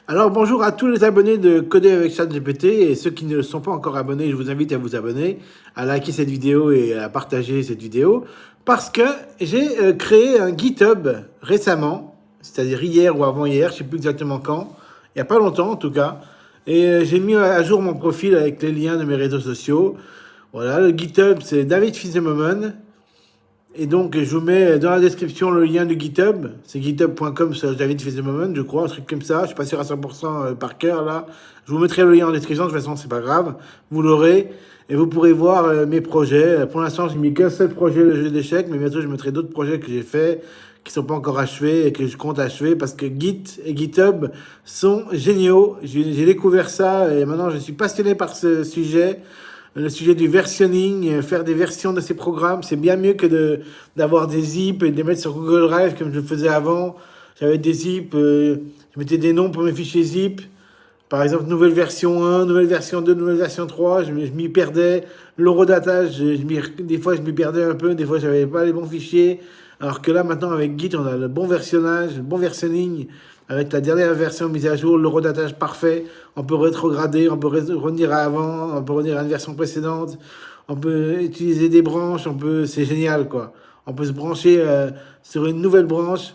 Alors bonjour à tous les abonnés de Coder avec ChatGPT et ceux qui ne sont pas encore abonnés, je vous invite à vous abonner, à liker cette vidéo et à partager cette vidéo parce que j'ai créé un GitHub récemment, c'est-à-dire hier ou avant-hier, je ne sais plus exactement quand, il n'y a pas longtemps en tout cas, et j'ai mis à jour mon profil avec les liens de mes réseaux sociaux. Voilà, le GitHub c'est David Fizemomen. Et donc, je vous mets dans la description le lien du GitHub. C'est github.com/David Fizemomen, je crois, un truc comme ça. Je suis pas sûr à 100% par cœur, là. Je vous mettrai le lien en description. De toute façon, c'est pas grave. Vous l'aurez. Et vous pourrez voir mes projets. Pour l'instant, j'ai mis qu'un seul projet, le jeu d'échecs. Mais bientôt, je mettrai d'autres projets que j'ai faits, qui sont pas encore achevés et que je compte achever. Parce que Git et GitHub sont géniaux. J'ai découvert ça et maintenant, je suis passionné par ce sujet. Le sujet du versionning, faire des versions de ces programmes, c'est bien mieux que d'avoir des zips et de les mettre sur Google Drive comme je le faisais avant. J'avais des zips, je mettais des noms pour mes fichiers zip. Par exemple, nouvelle version 1, nouvelle version 2, nouvelle version 3, je m'y perdais. L'horodatage, des fois je m'y perdais un peu, des fois j'avais pas les bons fichiers. Alors que là, maintenant, avec Git, on a le bon versionnage, le bon versionning, avec la dernière version mise à jour, l'horodatage parfait. On peut rétrograder, on peut revenir à avant, on peut revenir à une version précédente. On peut utiliser des branches, c'est génial, quoi. On peut se brancher sur une nouvelle branche,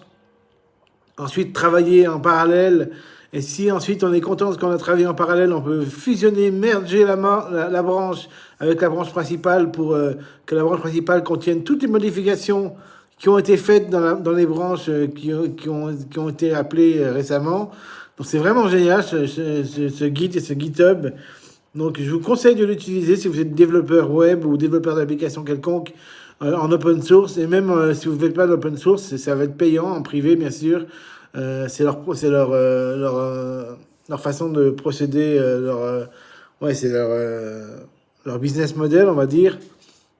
ensuite travailler en parallèle. Et si ensuite on est content de ce qu'on a travaillé en parallèle, on peut fusionner, merger la branche avec la branche principale pour que la branche principale contienne toutes les modifications qui ont été faites dans les branches qui ont été appelées récemment. Donc c'est vraiment génial ce Git et ce GitHub. Donc je vous conseille de l'utiliser si vous êtes développeur web ou développeur d'application quelconque en open source. Et même si vous ne faites pas d'open source, ça va être payant en privé bien sûr. Leur façon de procéder, ouais, c'est leur business model, on va dire,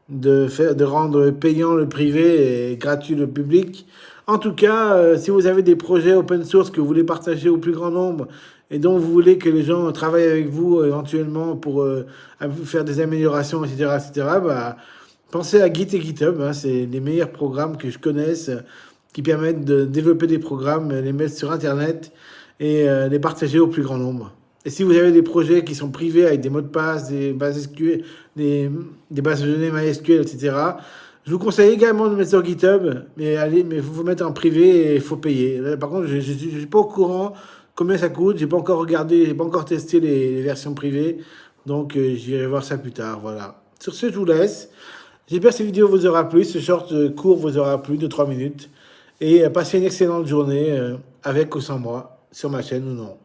de rendre payant le privé et gratuit le public. En tout cas, si vous avez des projets open source que vous voulez partager au plus grand nombre et dont vous voulez que les gens travaillent avec vous éventuellement pour faire des améliorations, etc., etc., bah, pensez à Git et GitHub, hein, c'est les meilleurs programmes que je connaisse qui permettent de développer des programmes, les mettre sur Internet et les partager au plus grand nombre. Et si vous avez des projets qui sont privés avec des mots de passe, des bases SQL, des bases de données MySQL, etc., je vous conseille également de mettre sur GitHub, mais vous mettre en privé et il faut payer. Par contre, je ne suis pas au courant combien ça coûte, j'ai pas encore regardé, j'ai pas encore testé les versions privées, donc j'irai voir ça plus tard, voilà. Sur ce, je vous laisse. J'espère que cette vidéo vous aura plu, ce short court vous aura plu de 3 minutes. Et passez une excellente journée avec ou sans moi, sur ma chaîne ou non.